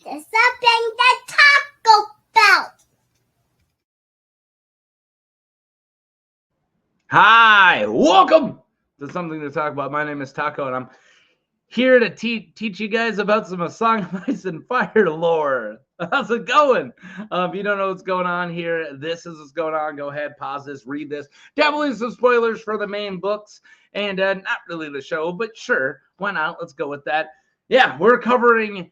to something to talk about. Hi, welcome to Something to Talk About. My name is Taco, and I'm here to teach you guys about some A Song of Ice and Fire lore. How's it going? If you don't know what's going on here, this is what's going on. Go ahead, pause this, read this. Definitely some spoilers for the main books, and not really the show, but sure, why not? Let's go with that. Yeah, we're covering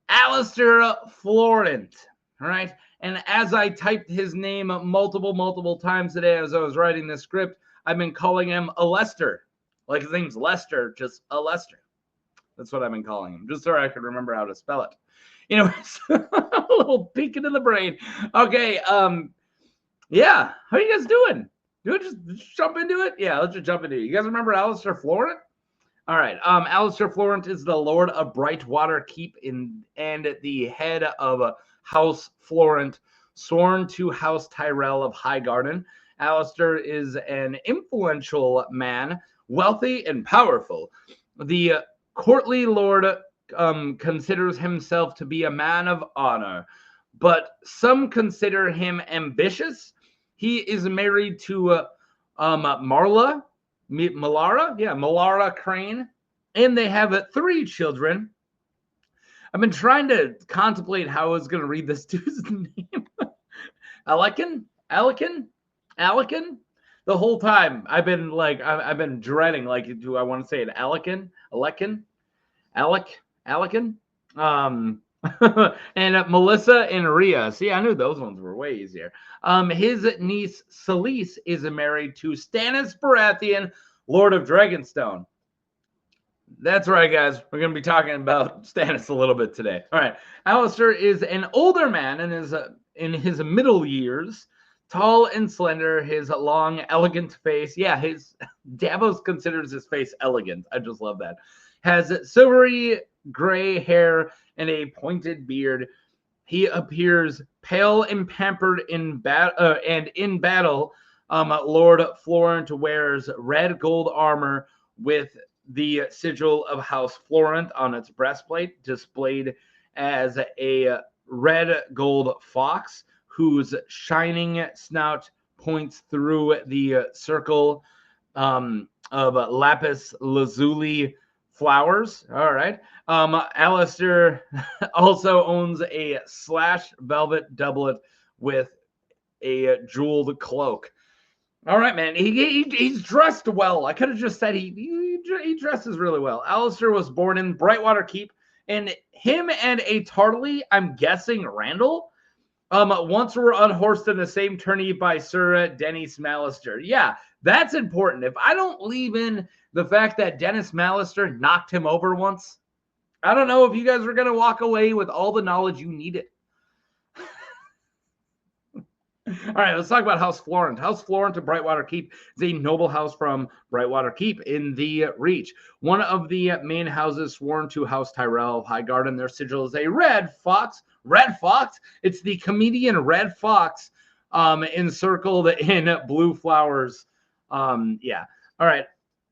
Alester Florent, all right? And as I typed his name multiple times today as I was writing this script, I've been calling him Alester. Like his name's Lester, just Alester. That's what I've been calling him, just so I could remember how to spell it. Anyways, a little peek into the brain. Okay, yeah. How are you guys doing? Just jump into it? Yeah, let's just jump into it. You guys remember Alester Florent? All right. Alester Florent is the Lord of Brightwater Keep and the head of House Florent, sworn to House Tyrell of Highgarden. Alester is an influential man, wealthy and powerful. The courtly lord considers himself to be a man of honor, but some consider him ambitious. He is married to Melara Crane, and they have 3 children. I've been trying to contemplate how I was going to read this dude's name. Alekyne. The whole time I've been dreading, like, do I want to say it Alekyne? And Melessa and Rhea. See, I knew those ones were way easier. His niece Selyse is married to Stannis Baratheon, Lord of Dragonstone. That's right, guys. We're going to be talking about Stannis a little bit today. All right. Alester is an older man and is in his middle years, tall and slender, his long, elegant face. Yeah, Davos considers his face elegant. I just love that. Has silvery gray hair and a pointed beard. He appears pale and pampered in battle. Lord Florent wears red gold armor with the sigil of House Florent on its breastplate, displayed as a red gold fox whose shining snout points through the circle of lapis lazuli flowers. All right. Alester also owns a slash velvet doublet with a jeweled cloak. All right, man. He's dressed well. I could have just said he dresses really well. Alester was born in Brightwater Keep, and him and a Tarly, I'm guessing Randall, once were unhorsed in the same tourney by Sir Denys Mallister. Yeah, that's important. If I don't leave in the fact that Denys Mallister knocked him over once, I don't know if you guys are going to walk away with all the knowledge you needed. All right, let's talk about House Florent. House Florent of Brightwater Keep is a noble house from Brightwater Keep in the Reach. One of the main houses sworn to House Tyrell of Highgarden. Their sigil is a red fox. Red fox? It's the comedian Red Fox encircled in blue flowers. Yeah. All right.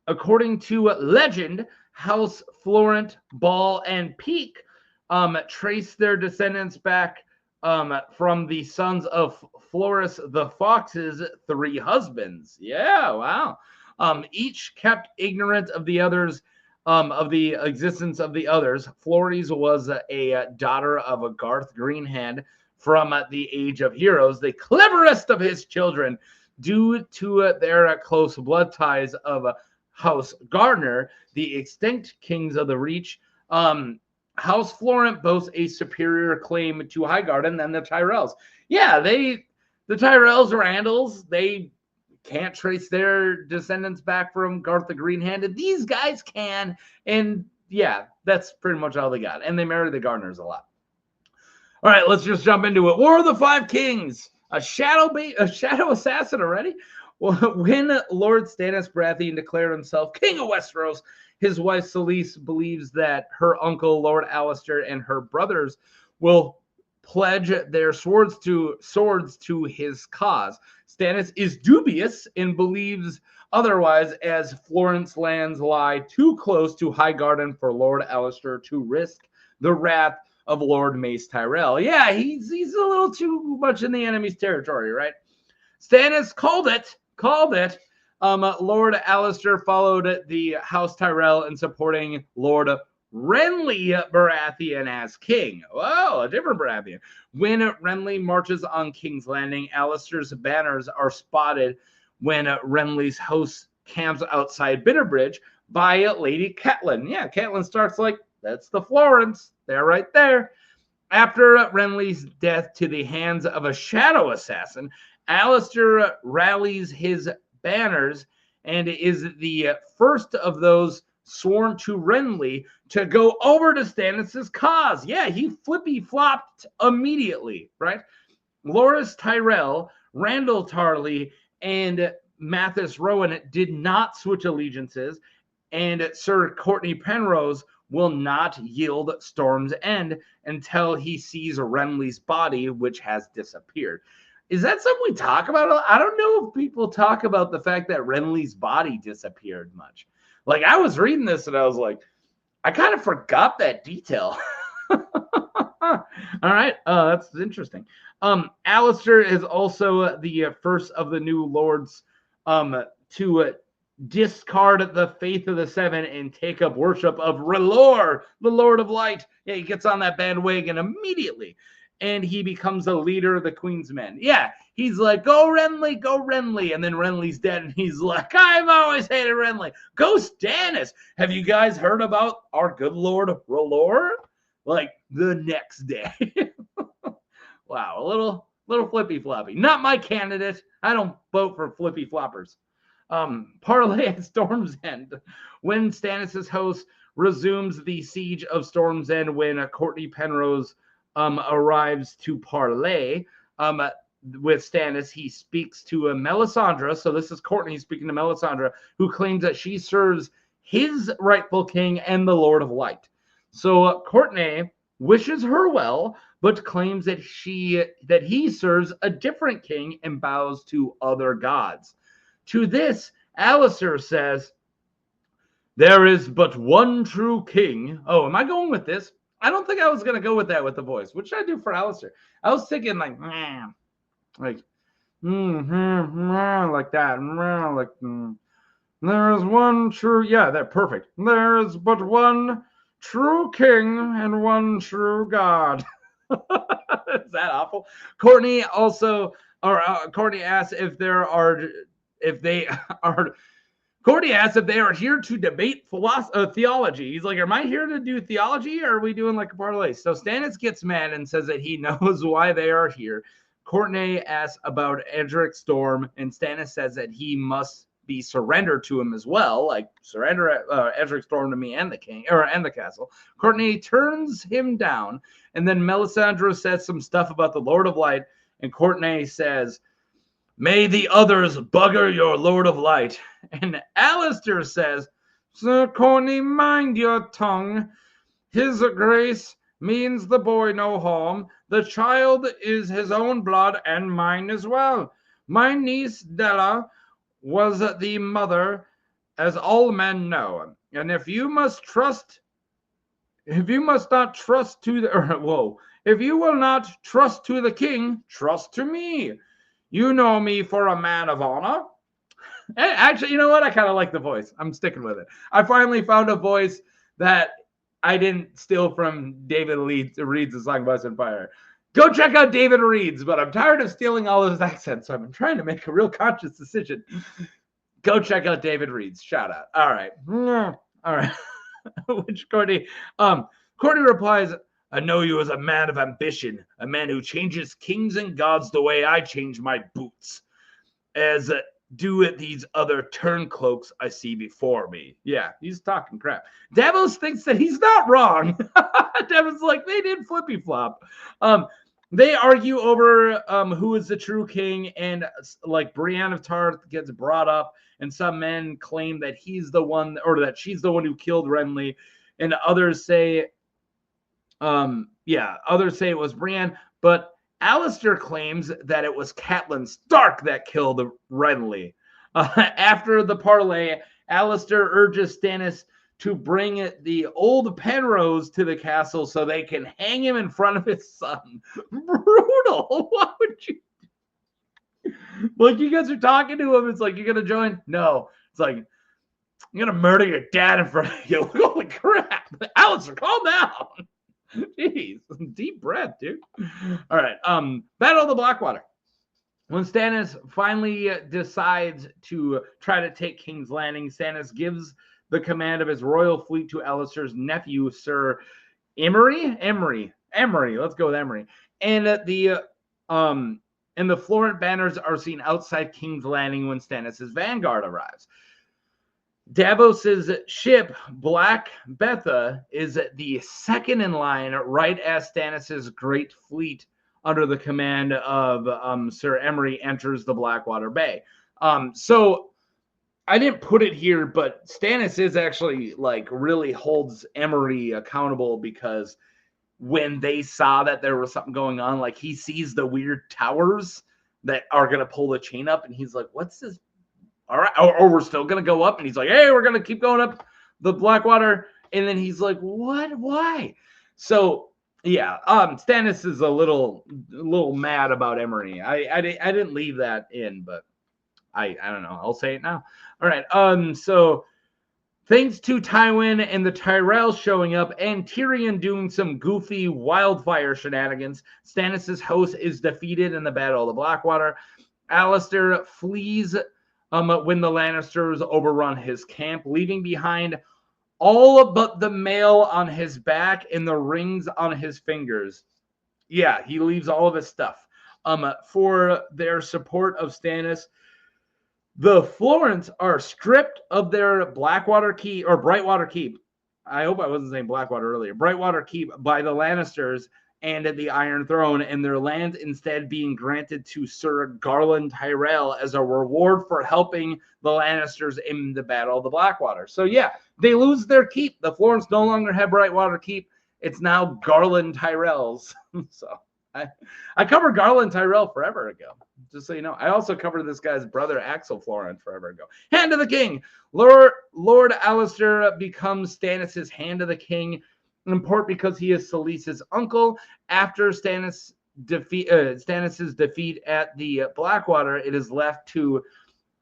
According to legend, House Florent, Ball, and Peak trace their descendants back from the sons of Florus the Fox's 3 husbands. Yeah, wow. Each kept ignorant of the others, of the existence of the others. Flores was a daughter of a Garth Greenhand from the Age of Heroes, the cleverest of his children, due to their close blood ties of House Gardner, the extinct kings of the Reach. House Florent boasts a superior claim to Highgarden than the Tyrells. Yeah, the Tyrells or Andals, they can't trace their descendants back from Garth the Green-Handed. These guys can, and yeah, that's pretty much all they got. And they marry the Gardeners a lot. All right, let's just jump into it. War of the Five Kings. A shadow assassin already? When Lord Stannis Baratheon declared himself King of Westeros, his wife Selyse believes that her uncle Lord Alester and her brothers will pledge their swords to his cause. Stannis is dubious and believes otherwise, as Florent's lands lie too close to Highgarden for Lord Alester to risk the wrath of Lord Mace Tyrell. Yeah, he's a little too much in the enemy's territory, right? Stannis called it. Lord Alester followed the House Tyrell in supporting Lord Renly Baratheon as king. Whoa, a different Baratheon. When Renly marches on King's Landing, Alester's banners are spotted when Renly's host camps outside Bitterbridge by Lady Catelyn. Yeah, Catelyn starts like, that's the Florents. They're right there. After Renly's death to the hands of a shadow assassin, Alester rallies his banners and is the first of those sworn to Renly to go over to Stannis' cause. Yeah, he flippy-flopped immediately, right? Loras Tyrell, Randall Tarley, and Mathis Rowan did not switch allegiances, and Sir Courtney Penrose will not yield Storm's End until he sees Renly's body, which has disappeared. Is that something we talk about? I don't know if people talk about the fact that Renly's body disappeared much. Like, I was reading this and I was like, I kind of forgot that detail. All right, that's interesting. Alester is also the first of the new lords to discard the faith of the seven and take up worship of R'hllor, the Lord of Light. Yeah, he gets on that bandwagon immediately, and he becomes a leader of the Queen's Men. Yeah, he's like, go Renly, and then Renly's dead, and he's like, I've always hated Renly. Go Stannis. Have you guys heard about our good Lord R'hllor? Like, the next day. Wow, a little flippy floppy. Not my candidate. I don't vote for flippy floppers. Parley at Storm's End. When Stannis' host resumes the siege of Storm's End, when Courtney Penrose arrives to parley with Stannis, he speaks to Melisandre. So this is Courtney speaking to Melisandre, who claims that she serves his rightful king and the Lord of Light. So Courtney wishes her well, but claims that he serves a different king and bows to other gods. To this, Alester says, there is but one true king. Oh, am I going with this? I don't think I was going to go with that with the voice. What should I do for Alester? I was thinking like that. There is one true, yeah, that perfect. There is but one true king and one true God. Is that awful? Courtney asks if they are here to debate theology. He's like, am I here to do theology, or are we doing like a parlay? So Stannis gets mad and says that he knows why they are here. Courtney asks about Edric Storm, and Stannis says that he must be surrendered to him as well, like surrender Edric Storm to me and the king and the castle. Courtney turns him down, and then Melisandre says some stuff about the Lord of Light, and Courtney says, may the others bugger your Lord of Light. And Alester says, Sir Courtney, mind your tongue. His grace means the boy no harm. The child is his own blood and mine as well. My niece Della was the mother, as all men know. And if you will not trust to the king, trust to me. You know me for a man of honor. Actually, you know what? I kind of like the voice. I'm sticking with it. I finally found a voice that I didn't steal from David Reed's Song of Ice and Fire. Go check out David Reed's, but I'm tired of stealing all his accents, so I'm trying to make a real conscious decision. Go check out David Reed's. Shout out. All right. Which Courtney? Courtney replies, I know you as a man of ambition, a man who changes kings and gods the way I change my boots, as do these other turncloaks I see before me. Yeah, he's talking crap. Davos thinks that he's not wrong. Davos like, they did flippy flop. They argue over who is the true king, and like Brienne of Tarth gets brought up, and some men claim that he's the one, or that she's the one who killed Renly, and others say it was Brienne, but Alester claims that it was Catelyn Stark that killed Renly. After the parley, Alester urges Stannis to bring the old Penrose to the castle so they can hang him in front of his son. Brutal. Why would you? Like, you guys are talking to him. It's like, you're going to join? No. It's like, I'm going to murder your dad in front of you. Holy crap. Alester, calm down. Jeez. Deep breath, dude. All right. Battle of the Blackwater. When Stannis finally decides to try to take King's Landing, Stannis gives the command of his royal fleet to Alester's nephew, Sir Emery. Let's go with Emery. And the Florent banners are seen outside King's Landing when Stannis' vanguard arrives. Davos's ship, Black Betha, is the second in line right as Stannis' great fleet under the command of Sir Emery enters the Blackwater Bay. So I didn't put it here, but Stannis is actually like really holds Emery accountable, because when they saw that there was something going on, like he sees the weird towers that are going to pull the chain up, and he's like, what's this? All right. Or we're still going to go up. And he's like, hey, we're going to keep going up the Blackwater. And then he's like, what? Why? So yeah, Stannis is a little mad about Emery. I didn't leave that in, but I don't know. I'll say it now. All right. So thanks to Tywin and the Tyrells showing up and Tyrion doing some goofy wildfire shenanigans, Stannis' host is defeated in the Battle of the Blackwater. Alester flees when the Lannisters overrun his camp, leaving behind all but the mail on his back and the rings on his fingers. Yeah, he leaves all of his stuff. For their support of Stannis, the Florents are stripped of their Brightwater Keep. I hope I wasn't saying Blackwater earlier. Brightwater Keep by the Lannisters and the Iron Throne, and their land instead being granted to Sir Garland Tyrell as a reward for helping the Lannisters in the Battle of the Blackwater. So yeah, they lose their keep. The Florents no longer have Brightwater Keep. It's now Garland Tyrell's. So I covered Garland Tyrell forever ago, just so you know. I also covered this guy's brother, Axel Florent, forever ago. Hand of the King. Lord Alester becomes Stannis' Hand of the King, in part because he is Selyse's uncle. After Stannis' defeat at the Blackwater, it is left to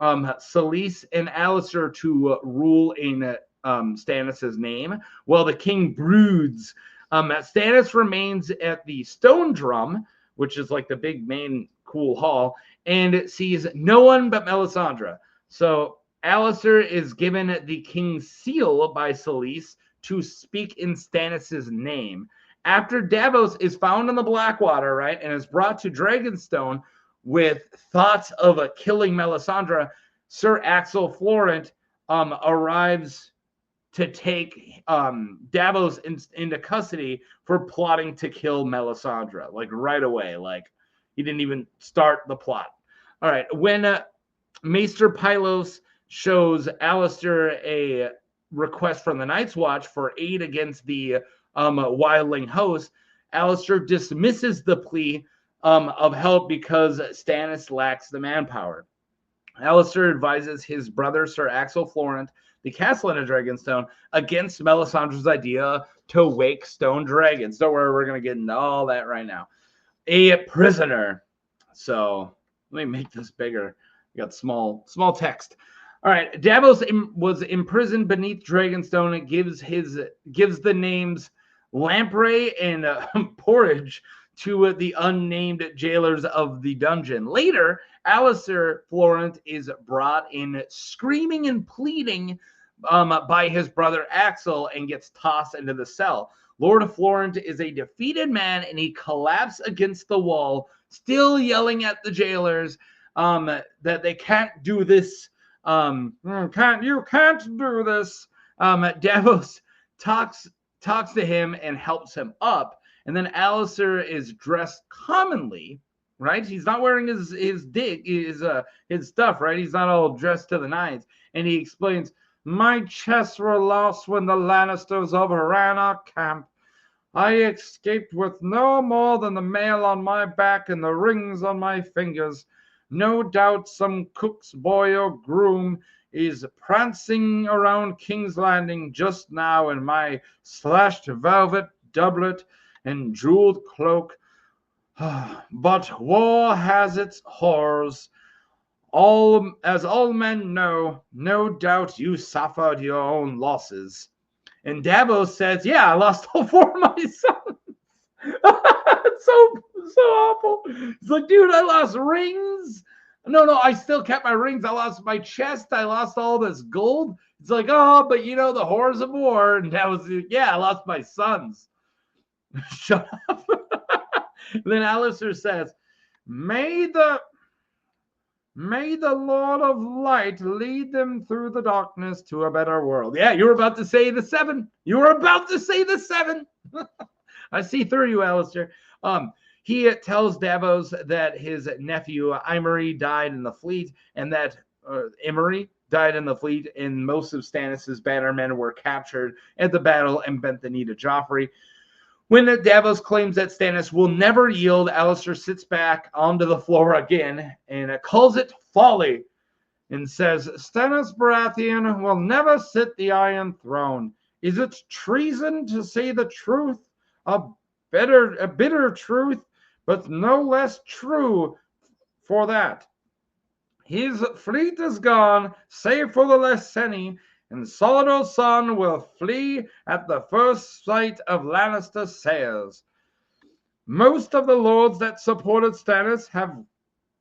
Selyse and Alester to rule in Stannis' name, while the king broods. Stannis remains at the Stone Drum, which is like the big main cool hall, and sees no one but Melisandre. So Alester is given the king's seal by Selyse to speak in Stannis' name. After Davos is found in the Blackwater, right, and is brought to Dragonstone with thoughts of killing Melisandre, Sir Axel Florent arrives to take Davos into custody for plotting to kill Melisandre, like right away. Like he didn't even start the plot. All right, when Maester Pylos shows Alester a request from the Night's Watch for aid against the wildling host, Alester dismisses the plea of help because Stannis lacks the manpower. Alester advises his brother, Sir Axel Florent, the castellan of Dragonstone, against Melisandre's idea to wake stone dragons. Don't worry, we're going to get into all that right now. A prisoner. So let me make this bigger. You got small text. All right, Davos was imprisoned beneath Dragonstone. It gives the names Lamprey and Porridge to the unnamed jailers of the dungeon. Later, Alester Florent is brought in screaming and pleading by his brother Axel and gets tossed into the cell. Lord Florent is a defeated man, and he collapses against the wall, still yelling at the jailers that they can't do this. You can't do this. Davos talks to him and helps him up, and then Alester is dressed commonly, right? He's not wearing his stuff, right? He's not all dressed to the nines, and he explains, "My chests were lost when the Lannisters overran our camp. I escaped with no more than the mail on my back and the rings on my fingers. No doubt some cook's boy or groom is prancing around King's Landing just now in my slashed velvet doublet and jeweled cloak. But war has its horrors. As all men know, no doubt you suffered your own losses. And Davos says, yeah, I lost all 4 of my sons. It's so awful. It's like, dude, I lost rings. No, I still kept my rings. I lost my chest. I lost all this gold. It's like, oh, but you know, the horrors of war. And Davos, yeah, I lost my sons. Shut up. Then Alester says, May the Lord of Light lead them through the darkness to a better world. Yeah, you were about to say the 7. You were about to say the 7. I see through you, Alester. He tells Davos that his nephew Imry died in the fleet, and that Imry died in the fleet, and most of Stannis' bannermen were captured at the battle and bent the knee to Joffrey. When Davos claims that Stannis will never yield, Alester sits back onto the floor again and calls it folly and says, Stannis Baratheon will never sit the Iron Throne. Is it treason to say the truth? A bitter truth, but no less true for that. His fleet is gone, save for the Leseni, and Solodar's son will flee at the first sight of Lannister sails. Most of the lords that supported Stannis have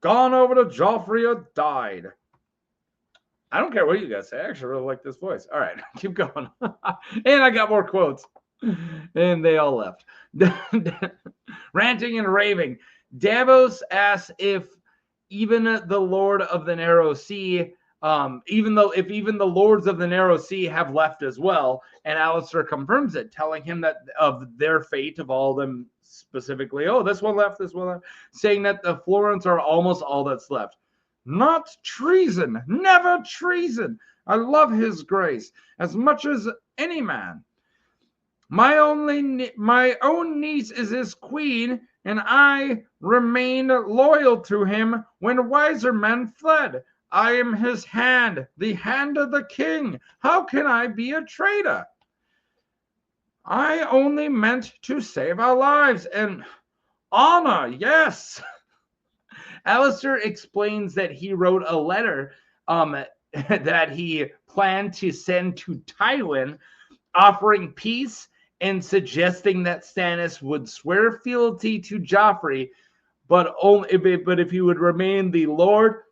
gone over to Joffrey or died. I don't care what you guys say. I actually really like this voice. All right, keep going. And I got more quotes. And they all left. Ranting and raving. Davos asks if even the Lord of the Narrow Sea, even the Lords of the Narrow Sea have left as well, and Alester confirms it, telling him that of their fate, of all of them specifically, oh, this one left, saying that the Florents are almost all that's left. Not treason, never treason. I love his grace as much as any man. My own niece is his queen, and I remained loyal to him when wiser men fled. I am his hand, the hand of the king. How can I be a traitor? I only meant to save our lives and honor, yes. Alester explains that he wrote a letter that he planned to send to Tywin, offering peace and suggesting that Stannis would swear fealty to Joffrey, but if he would remain the Lord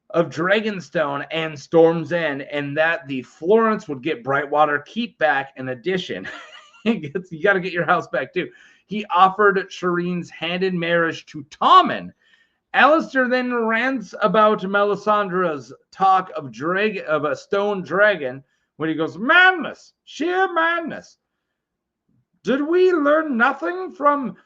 of Dragonstone and Storm's End, and that the Florents would get Brightwater Keep back in addition. You got to get your house back too. He offered Shireen's hand in marriage to Tommen. Alester then rants about Melisandre's talk of a stone dragon when he goes, madness, sheer madness. Did we learn nothing from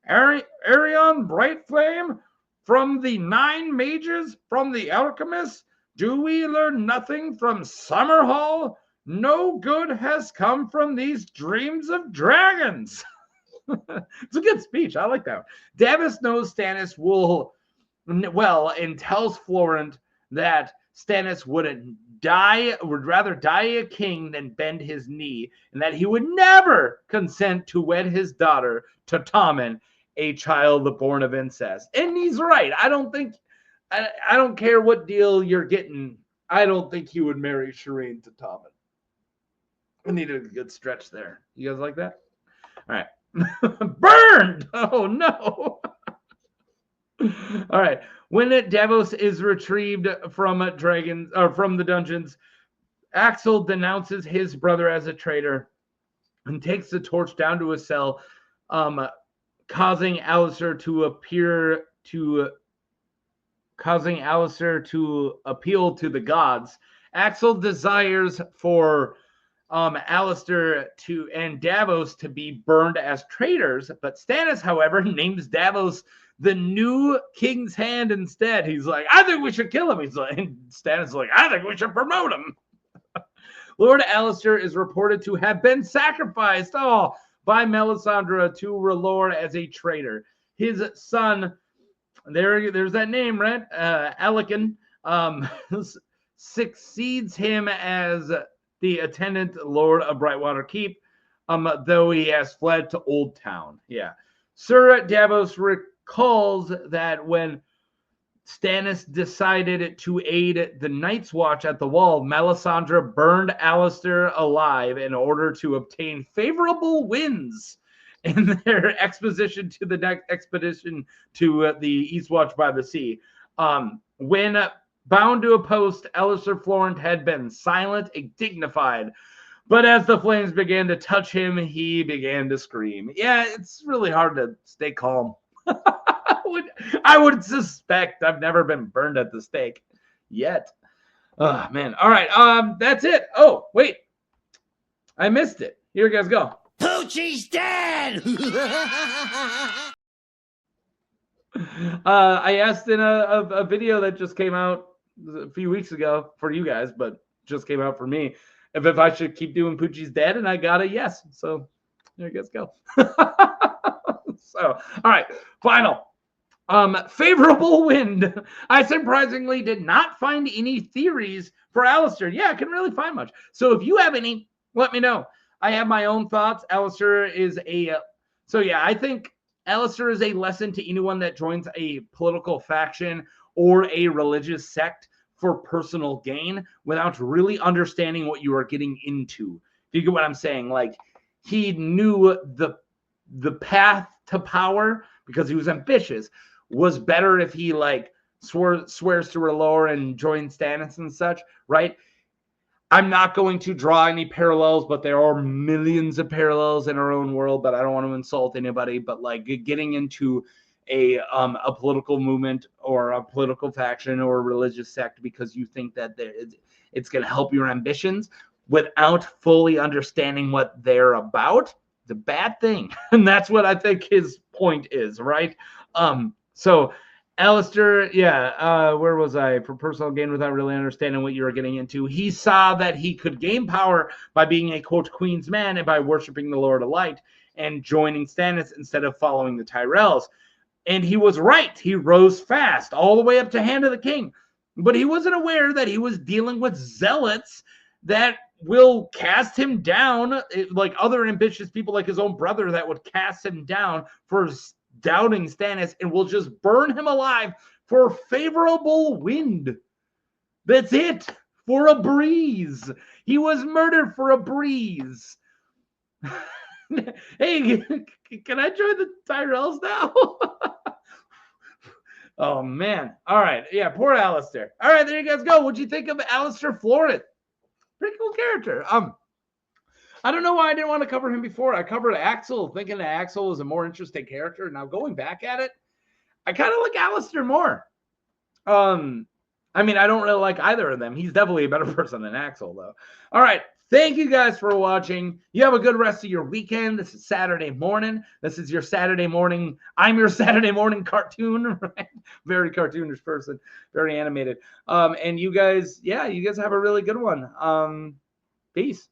Aerion Brightflame, from the 9 mages, from the alchemists? Do we learn nothing from Summerhall? No good has come from these dreams of dragons. It's a good speech. I like that. Davos knows Stannis well and tells Florent that Stannis would rather die a king than bend his knee, and that he would never consent to wed his daughter to Tommen, a child born of incest. And he's right. I don't care what deal you're getting. I don't think he would marry Shireen to Tommen. I needed a good stretch there. You guys like that? All right. Burned! Oh, no. All right. When Davos is retrieved from the dungeons, Axel denounces his brother as a traitor and takes the torch down to his cell, causing Alester to appeal to the gods. Axel desires for Alester and Davos to be burned as traitors, but Stannis, however, names Davos the new king's hand instead. He's like, I think we should kill him. And Stannis is like, I think we should promote him. Lord Alester is reported to have been sacrificed by Melisandre to R'hllor as a traitor. His son, there's that name, right? Alekyne, succeeds him as the attendant Lord of Brightwater Keep, though he has fled to Old Town. Yeah. Sir Davos recalls that when Stannis decided to aid the Night's Watch at the Wall, Melisandre burned Alester alive in order to obtain favorable winds in their expedition to the next expedition to the East Watch by the Sea. When bound to a post, Alester Florent had been silent and dignified, but as the flames began to touch him, he began to scream. Yeah, it's really hard to stay calm. I would suspect. I've never been burned at the stake yet. Oh, man. All right. That's it. Oh, wait. I missed it. Here you guys go. Poochie's dead! I asked in a video that just came out a few weeks ago for you guys, but just came out for me, if I should keep doing Poochie's dead, and I got a yes. So there you guys go. So, all right. Final. Favorable wind. I surprisingly did not find any theories for Alester. Yeah, I couldn't really find much. So if you have any, let me know. I have my own thoughts. Alester is I think Alester is a lesson to anyone that joins a political faction or a religious sect for personal gain without really understanding what you are getting into. Do you get what I'm saying? Like, he knew the path to power because he was ambitious was better if he swears to Lore and joins Stannis and such, right? I'm not going to draw any parallels, but there are millions of parallels in our own world, but I don't want to insult anybody. But getting into a political movement or a political faction or a religious sect because you think that it's going to help your ambitions without fully understanding what they're about, it's a bad thing. And that's what I think his point is, right? So Alester, where was I? For personal gain without really understanding what you were getting into. He saw that he could gain power by being a, quote, Queen's man and by worshiping the Lord of Light and joining Stannis instead of following the Tyrells. And he was right. He rose fast all the way up to Hand of the King. But he wasn't aware that he was dealing with zealots that will cast him down, like other ambitious people like his own brother that would cast him down for doubting Stannis and will just burn him alive for favorable wind. That's it. For a breeze. He was murdered for a breeze. Hey, can I join the Tyrells now? Oh, man. All right. Yeah, poor Alester. All right, there you guys go. What'd you think of Alester Florent? Pretty cool character. I don't know why I didn't want to cover him before. I covered Axel, thinking that Axel was a more interesting character. Now going back at it, I kind of like Alester more. I mean, I don't really like either of them. He's definitely a better person than Axel, though. All right. Thank you guys for watching. You have a good rest of your weekend. This is Saturday morning. This is your Saturday morning. I'm your Saturday morning cartoon, right? Very cartoonish person. Very animated. And you guys have a really good one. Peace.